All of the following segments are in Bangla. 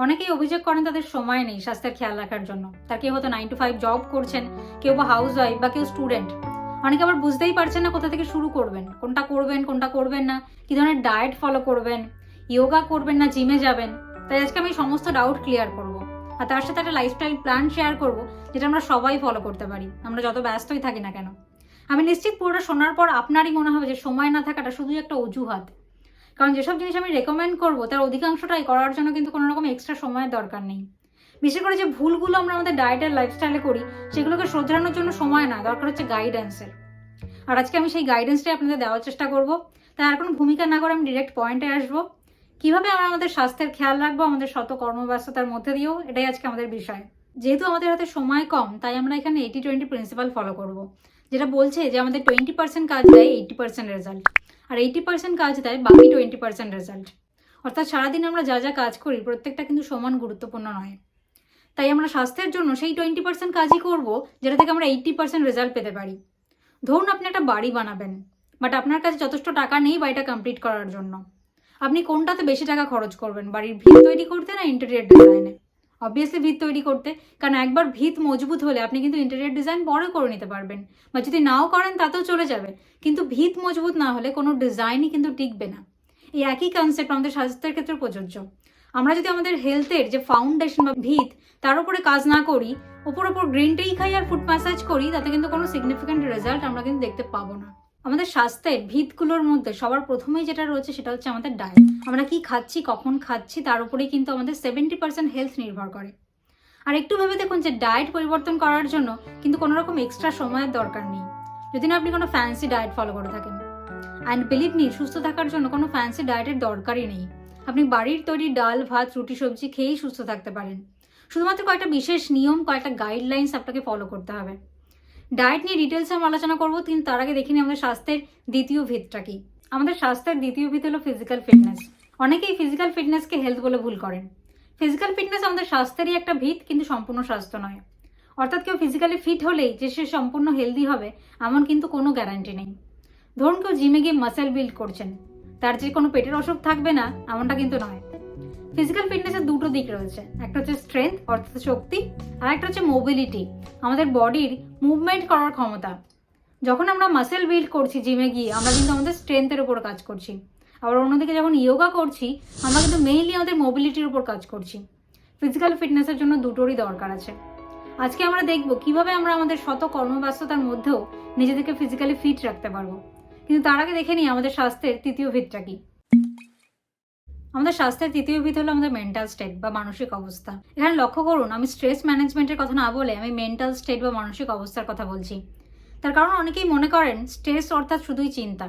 অনেকেই অভিযোগ করেন তাদের সময় নেই স্বাস্থ্যের খেয়াল রাখার জন্য। তার কেউ হয়তো 9 to 5 জব করছেন, কেউ বা হাউস ওয়াইফ, বা কেউ স্টুডেন্ট। অনেকে আবার বুঝতেই পারছেন না কোথা থেকে শুরু করবেন, কোনটা করবেন না, কি ধরনের ডায়েট ফলো করবেন, ইয়োগা করবেন না জিমে যাবেন। তাই আজকে আমি সমস্ত ডাউট ক্লিয়ার করব, আর তার সাথে একটা লাইফস্টাইল প্ল্যান শেয়ার করব যেটা আমরা সবাই ফলো করতে পারি, আমরা যত ব্যস্তই থাকি না কেন। আমি নিশ্চিত পুরোটা শোনার পর আপনারই মনে হবে যে সময় না থাকাটা শুধু একটা অজুহাত। কারণ যেসব জিনিস আমি রেকমেন্ড করবো তার অধিকাংশটাই করার জন্য কিন্তু কোনো রকম এক্সট্রা সময়ের দরকার নেই। বিশেষ করে যে ভুলগুলো আমরা আমাদের ডায়েট আর লাইফস্টাইলে করি, সেগুলোকে শোধরানোর জন্য সময় না, দরকার হচ্ছে গাইডেন্সের। আর আজকে আমি সেই গাইডেন্সটাই আপনাদের দেওয়ার চেষ্টা করব। তাই আর কোনো ভূমিকা না করে আমি ডিরেক্ট পয়েন্টে আসবো। কিভাবে আমরা আমাদের স্বাস্থ্যের খেয়াল রাখবো আমাদের শত কর্মব্যস্ততার মধ্যে দিয়েও, এটাই আজকে আমাদের বিষয়। যেহেতু আমাদের হাতে সময় কম, তাই আমরা এখানে 80-20 প্রিন্সিপাল ফলো করব, যেটা বলছে যে আমাদের 20% কাজ দেয় 80% রেজাল্ট, আর 80% কাজ দেয় বাকি 20% রেজাল্ট। অর্থাৎ সারাদিন আমরা যা যা কাজ করি প্রত্যেকটা কিন্তু সমান গুরুত্বপূর্ণ নয়। তাই আমরা স্বাস্থ্যের জন্য সেই 20% কাজই করব যেটা থেকে আমরা 80% রেজাল্ট পেতে পারি। ধরুন আপনি একটা বাড়ি বানাবেন, বাট আপনার কাছে যথেষ্ট টাকা নেই বাড়িটা কমপ্লিট করার জন্য। আপনি কোনটাতে বেশি টাকা খরচ করবেন, বাড়ির ভিত তৈরি করতে না ইন্টেরিয়র ডিজাইনে? অবভিয়াসলি ভিত তৈরি করতে, কারণ একবার ভিত মজবুত হলে আপনি কিন্তু ইন্টেরিয়র ডিজাইন পরে করে নিতে পারবেন, বা যদি নাও করেন তাতেও চলে যাবে। কিন্তু ভিত মজবুত না হলে কোনো ডিজাইনই কিন্তু টিকবে না। এই একই কনসেপ্ট আমাদের স্বাস্থ্যের ক্ষেত্রে প্রযোজ্য। আমরা যদি আমাদের হেলথের যে ফাউন্ডেশন বা ভিত তার উপরে কাজ না করি, ওপর গ্রিন টি খাই আর ফুট ম্যাসাজ করি, তাতে কিন্তু কোনো সিগনিফিক্যান্ট রেজাল্ট আমরা কিন্তু দেখতে পাবো না। আমাদের স্বাস্থ্যের ভিতগুলোর মধ্যে সবার প্রথমেই যেটা রয়েছে সেটা হচ্ছে আমাদের ডায়েট। আমরা কি খাচ্ছি, কখন খাচ্ছি, তার উপরেই কিন্তু আমাদের 70% হেলথ নির্ভর করে। আর একটু ভেবে দেখুন যে ডায়েট পরিবর্তন করার জন্য কিন্তু কোনো রকম এক্সট্রা সময়ের দরকার নেই, যদি না আপনি কোনো ফ্যান্সি ডায়েট ফলো করে থাকেন। অ্যান্ড বিলিভ মি, সুস্থ থাকার জন্য কোনো ফ্যান্সি ডায়েটের দরকারই নেই। আপনি বাড়ির তৈরি ডাল ভাত রুটি সবজি খেয়েই সুস্থ থাকতে পারেন। শুধুমাত্র কয়েকটা বিশেষ নিয়ম, কয়েকটা গাইডলাইন্স আপনাকে ফলো করতে হবে। ডায়েট নিয়ে ডিটেলসে আমরা আলোচনা করবো, কিন্তু তার আগে দেখে নিই আমাদের স্বাস্থ্যের দ্বিতীয় ভিতটা কি। আমাদের স্বাস্থ্যের দ্বিতীয় ভিত হলো ফিজিক্যাল ফিটনেস। অনেকেই ফিজিক্যাল ফিটনেসকে হেলথ বলে ভুল করেন। ফিজিক্যাল ফিটনেস আমাদের স্বাস্থ্যেরই একটা ভিত, কিন্তু সম্পূর্ণ স্বাস্থ্য নয়। অর্থাৎ কেউ ফিজিক্যালি ফিট হলেই যে সে সম্পূর্ণ হেলদি হবে এমন কিন্তু কোনো গ্যারান্টি নেই। ধরুন কেউ জিমে গিয়ে মাসেল বিল্ড করছেন, তার যে কোনো পেটের অসুখ থাকবে না এমনটা কিন্তু নয়। ফিজিক্যাল ফিটনেসের দুটো দিক রয়েছে, একটা হচ্ছে স্ট্রেংথ অর্থাৎ শক্তি, আর একটা হচ্ছে মোবিলিটি, আমাদের বডির মুভমেন্ট করার ক্ষমতা। যখন আমরা মাসেল বিল্ড করছি জিমে গিয়ে, আমরা কিন্তু আমাদের স্ট্রেংথের উপর কাজ করছি। আবার অন্যদিকে যখন ইয়োগা করছি, আমরা কিন্তু মেইনলি আমাদের মোবিলিটির উপর কাজ করছি। ফিজিক্যাল ফিটনেসের জন্য দুটোরই দরকার আছে। আজকে আমরা দেখব কিভাবে আমরা আমাদের শত কর্মব্যস্ততার মধ্যেও নিজেদেরকে ফিজিক্যালি ফিট রাখতে পারবো। কিন্তু তার আগে দেখে নিই আমাদের স্বাস্থ্যের তৃতীয় ভিতটা কি। আমাদের স্বাস্থ্যের তৃতীয় ভিত হলো আমাদের মেন্টাল স্টেট বা মানসিক অবস্থা। এখানে লক্ষ্য করুন, আমি স্ট্রেস ম্যানেজমেন্টের কথা না বলে আমি মেন্টাল স্টেট বা মানসিক অবস্থার কথা বলছি। তার কারণ অনেকেই মনে করেন স্ট্রেস অর্থাৎ শুধুই চিন্তা,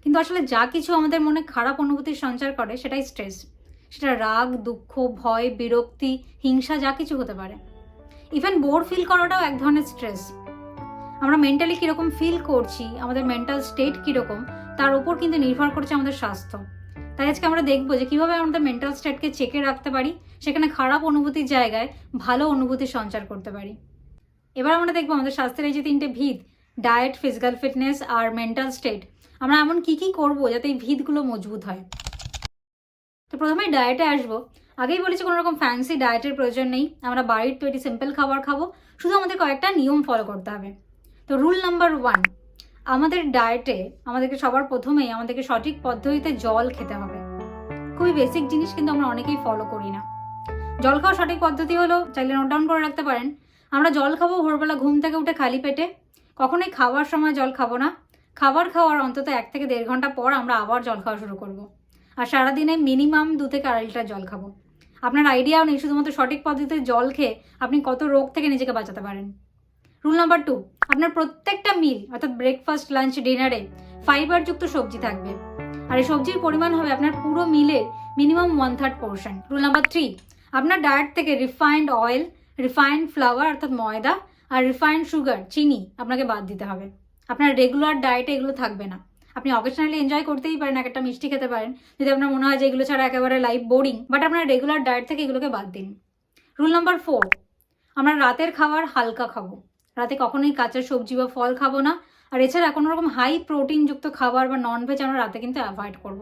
কিন্তু আসলে যা কিছু আমাদের মনে খারাপ অনুভূতির সঞ্চার করে সেটাই স্ট্রেস। সেটা রাগ, দুঃখ, ভয়, বিরক্তি, হিংসা যা কিছু হতে পারে। ইভেন বোর ফিল করাটাও এক ধরনের স্ট্রেস। আমরা মেন্টালি কীরকম ফিল করছি, আমাদের মেন্টাল স্টেট কীরকম, তার উপর কিন্তু নির্ভর করছে আমাদের স্বাস্থ্য। তাই আজকে আমরা দেখবো যে কীভাবে আমাদের মেন্টাল স্টেটকে চেকে রাখতে পারি, সেখানে খারাপ অনুভূতির জায়গায় ভালো অনুভূতি সঞ্চার করতে পারি। এবার আমরা দেখবো আমাদের স্বাস্থ্যের এই যে তিনটে ভিত, ডায়েট, ফিজিক্যাল ফিটনেস আর মেন্টাল স্টেট, আমরা এমন কী কী করবো যাতে এই ভিতগুলো মজবুত হয়। তো প্রথমেই ডায়েটে আসবো। আগেই বলেছি কোনো রকম ফ্যান্সি ডায়েটের প্রয়োজন নেই, আমরা বাড়ির তৈরি সিম্পল খাবার খাবো, শুধু আমাদের কয়েকটা নিয়ম ফলো করতে হবে। তো রুল নাম্বার 1, আমাদের ডায়েটে আমাদেরকে সবার প্রথমেই আমাদেরকে সঠিক পদ্ধতিতে জল খেতে হবে। খুবই বেসিক জিনিস, কিন্তু আমরা অনেকেই ফলো করি না। জল খাওয়ার সঠিক পদ্ধতি হলো, চাইলে নোট ডাউন করে রাখতে পারেন। আমরা জল খাবো ভোরবেলা ঘুম থেকে উঠে খালি পেটে। কখনোই খাওয়ার সময় জল খাবো না। খাওয়ার অন্তত 1 থেকে 1.5 ঘন্টা পর আমরা আবার জল খাওয়া শুরু করব। আর সারাদিনে মিনিমাম 2 থেকে 2.5 লিটার জল খাবো। আপনার আইডিয়াও নেই শুধুমাত্র সঠিক পদ্ধতিতে জল খেয়ে আপনি কত রোগ থেকে নিজেকে বাঁচাতে পারেন। রুল নাম্বার 2, আপনার প্রত্যেকটা মিল অর্থাৎ ব্রেকফাস্ট, লাঞ্চ, ডিনারে ফাইবারযুক্ত সবজি থাকবে, আর এই সবজির পরিমাণ হবে আপনার পুরো মিলের মিনিমাম 1/3 পোর্শন। রুল নাম্বার 3, আপনার ডায়েট থেকে রিফাইন্ড অয়েল, রিফাইন্ড ফ্লাওয়ার অর্থাৎ ময়দা, আর রিফাইন্ড সুগার চিনি আপনাকে বাদ দিতে হবে। আপনার রেগুলার ডায়েটে এগুলো থাকবে না। আপনি অকেশনালি এনজয় করতেই পারেন, একটা মিষ্টি খেতে পারেন যদি আপনার মনে হয় যে এগুলো ছাড়া একেবারে লাইফ বোরিং, বাট আপনার রেগুলার ডায়েট থেকে এগুলোকে বাদ দিন। রুল নাম্বার 4, আমরা রাতের খাবার হালকা খাবো। রাতে কখনোই কাঁচা সবজি বা ফল খাবো না। আর এছাড়া কোনো রকম হাই প্রোটিনযুক্ত খাবার বা ননভেজ আমরা রাতে কিন্তু অ্যাভয়েড করব।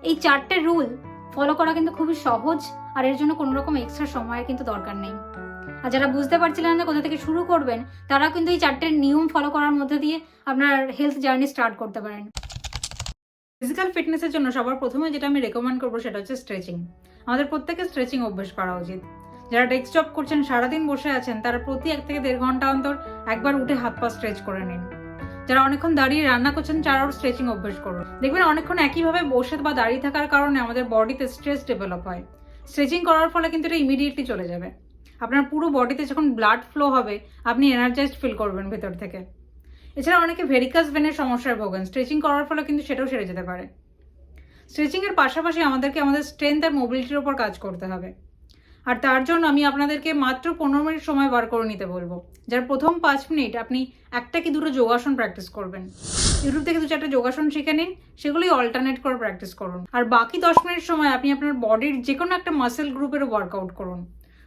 এই 4টে রুল ফলো করা কিন্তু খুবই সহজ আর এর জন্য কোনো রকম এক্সট্রা সময়ের কিন্তু দরকার নেই। আর যারা বুঝতে পারছিলেন না কোথা থেকে শুরু করবেন, তারা কিন্তু এই 4টে নিয়ম ফলো করার মধ্যে দিয়ে আপনার হেলথ জার্নি স্টার্ট করতে পারেন। ফিজিক্যাল ফিটনেসের জন্য সবার প্রথমে যেটা আমি রেকমেন্ড করবো সেটা হচ্ছে স্ট্রেচিং। আমাদের প্রত্যেকের স্ট্রেচিং অভ্যেস করা উচিত। যারা ডেস্ক জব করছেন, সারাদিন বসে আছেন, তারা প্রতি 1 থেকে 1.5 ঘন্টা অন্তর একবার উঠে হাত পা স্ট্রেচ করে নিন। যারা অনেকক্ষণ দাঁড়িয়ে রান্না করছেন, তারাও স্ট্রেচিং অভ্যেস করুন। দেখবেন অনেকক্ষণ একইভাবে বসে বা দাঁড়িয়ে থাকার কারণে আমাদের বডিতে স্ট্রেস ডেভেলপ হয়। স্ট্রেচিং করার ফলে কিন্তু এটা ইমিডিয়েটলি চলে যাবে। আপনার পুরো বডিতে যখন ব্লাড ফ্লো হবে, আপনি এনার্জাইজড ফিল করবেন ভেতর থেকে। এছাড়া অনেকে ভেরিকাস ভেনের সমস্যায় ভোগেন, স্ট্রেচিং করার ফলে কিন্তু সেটাও সেরে যেতে পারে। স্ট্রেচিংয়ের পাশাপাশি আমাদেরকে আমাদের স্ট্রেংথ আর মোবিলিটির উপর কাজ করতে হবে। আর তার জন্য আমি আপনাদেরকে মাত্র 15 মিনিট সময় বার করে নিতে বলবো। যার প্রথম 5 মিনিট আপনি 1টা কি 2টো যোগাসন প্র্যাকটিস করবেন। ইউটিউব থেকে 2-4টা যোগাসন শিখে নিন, সেগুলোই অল্টারনেট করে প্র্যাকটিস করুন। আর বাকি 10 মিনিট সময় আপনি আপনার বডির যে কোনো একটা মাসেল গ্রুপেরও ওয়ার্কআউট করুন।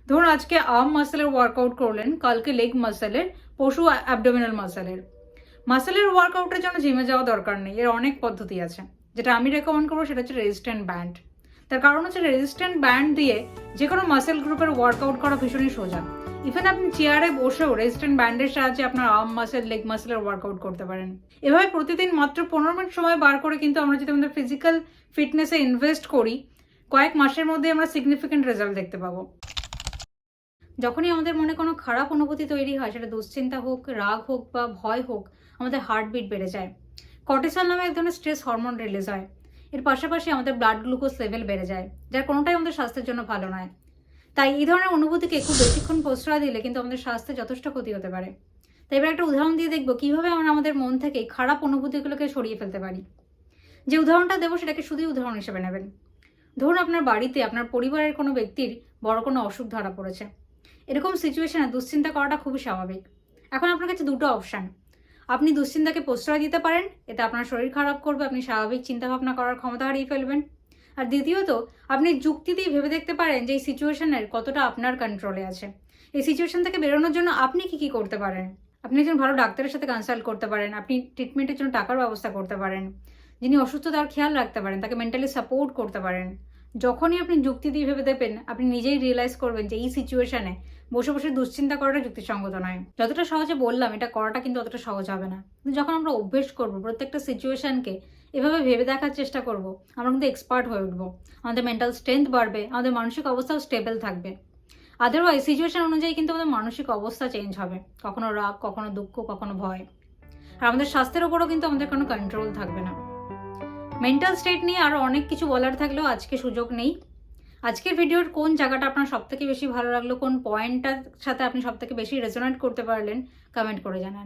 ধরুন আজকে আর্ম মাসেলের ওয়ার্কআউট করলেন, কালকে লেগ মাসেলের, পরশু অ্যাবডোমিনাল মাসেলের ওয়ার্কআউটের জন্য জিমে যাওয়া দরকার নেই। এর অনেক পদ্ধতি আছে। যেটা আমি রেকমেন্ড করবো সেটা হচ্ছে রেজিস্ট্যান্ট ব্যান্ড। তার কারণ হচ্ছে রেজিস্ট্যান্ট ব্যান্ড দিয়ে যে কোনো মাসেল গ্রুপের ওয়ার্কআউট করা ভীষণই সোজা। ইভেন আপনি চেয়ারে বসেও রেজিস্ট্যান্ট ব্যান্ডের সাহায্যে আপনার আর্ম মাসেল, লেগ মাসেলের ওয়ার্কআউট করতে পারেন। এভাবে প্রতিদিন মাত্র 15 মিনিট সময় বার করে কিন্তু আমরা যদি আমাদের ফিজিক্যাল ফিটনেসে ইনভেস্ট করি, কয়েক মাসের মধ্যে আমরা সিগনিফিকেন্ট রেজাল্ট দেখতে পাবো। যখনই আমাদের মনে কোনো খারাপ অনুভূতি তৈরি হয়, সেটা দুশ্চিন্তা হোক, রাগ হোক বা ভয় হোক, আমাদের হার্টবিট বেড়ে যায়। কর্টিসল নামে এক ধরনের স্ট্রেস হরমোন রিলিজ হয়। এর পাশাপাশি আমাদের ব্লাড গ্লুকোজ লেভেল বেড়ে যায়, যার কোনোটাই আমাদের স্বাস্থ্যের জন্য ভালো নয়। তাই এই ধরনের অনুভূতিকে খুব বেশিক্ষণ প্রশ্রয় দিলে কিন্তু আমাদের স্বাস্থ্যে যথেষ্ট ক্ষতি হতে পারে। তাই এবার একটা উদাহরণ দিয়ে দেখবো কিভাবে আমরা আমাদের মন থেকে খারাপ অনুভূতিগুলোকে সরিয়ে ফেলতে পারি। যে উদাহরণটা দেবো সেটাকে শুধুই উদাহরণ হিসেবে নেবেন। ধরুন আপনার বাড়িতে আপনার পরিবারের কোনো ব্যক্তির বড় কোনো অসুখ ধরা পড়েছে। এরকম সিচুয়েশনে দুশ্চিন্তা করাটা খুবই স্বাভাবিক। এখন আপনার কাছে 2টো অপশান। আপনি দুশ্চিন্তাকে প্রশ্রয় দিতে পারেন, এতে আপনার শরীর খারাপ করবে, আপনি স্বাভাবিক চিন্তাভাবনা করার ক্ষমতা হারিয়ে ফেলবেন। আর দ্বিতীয়ত, আপনি যুক্তিতেই ভেবে দেখতে পারেন যে এই সিচুয়েশনের কতটা আপনার কন্ট্রোলে আছে। এই সিচুয়েশন থেকে বেরোনোর জন্য আপনি কি করতে পারেন। আপনি একজন ভালো ডাক্তারের সাথে কনসাল্ট করতে পারেন, আপনি ট্রিটমেন্টের জন্য টাকার ব্যবস্থা করতে পারেন, যিনি অসুস্থ তার খেয়াল রাখতে পারেন, তাকে মেন্টালি সাপোর্ট করতে পারেন। যখনই আপনি যুক্তি দিয়ে ভেবে দেবেন, আপনি নিজেই রিয়েলাইজ করবেন যে এই সিচুয়েশনে বসে বসে দুশ্চিন্তা করাটা যুক্তিসঙ্গত নয়। যতটা সহজে বললাম, এটা করাটা কিন্তু অতটা সহজ হবে না। কিন্তু যখন আমরা অভ্যেস করবো, প্রত্যেকটা সিচুয়েশনকে এভাবে ভেবে দেখার চেষ্টা করব, আমরা কিন্তু এক্সপার্ট হয়ে উঠবো। আমাদের মেন্টাল স্ট্রেংথ বাড়বে, আমাদের মানসিক অবস্থাও স্টেবল থাকবে। আদারওয়াইজ সিচুয়েশন অনুযায়ী কিন্তু আমাদের মানসিক অবস্থা চেঞ্জ হবে, কখনো রাগ, কখনো দুঃখ, কখনো ভয়। আর আমাদের স্বাস্থ্যের ওপরও কিন্তু আমাদের কোনো কন্ট্রোল থাকবে না। মেন্টাল স্টেট নিয়ে আরও অনেক কিছু বলার থাকলেও আজকে সুযোগ নেই। আজকের ভিডিওর কোন জায়গাটা আপনার সবথেকে বেশি ভালো লাগলো, কোন পয়েন্টটার সাথে আপনি সবথেকে বেশি রেজোনেট করতে পারলেন, কমেন্ট করে জানান।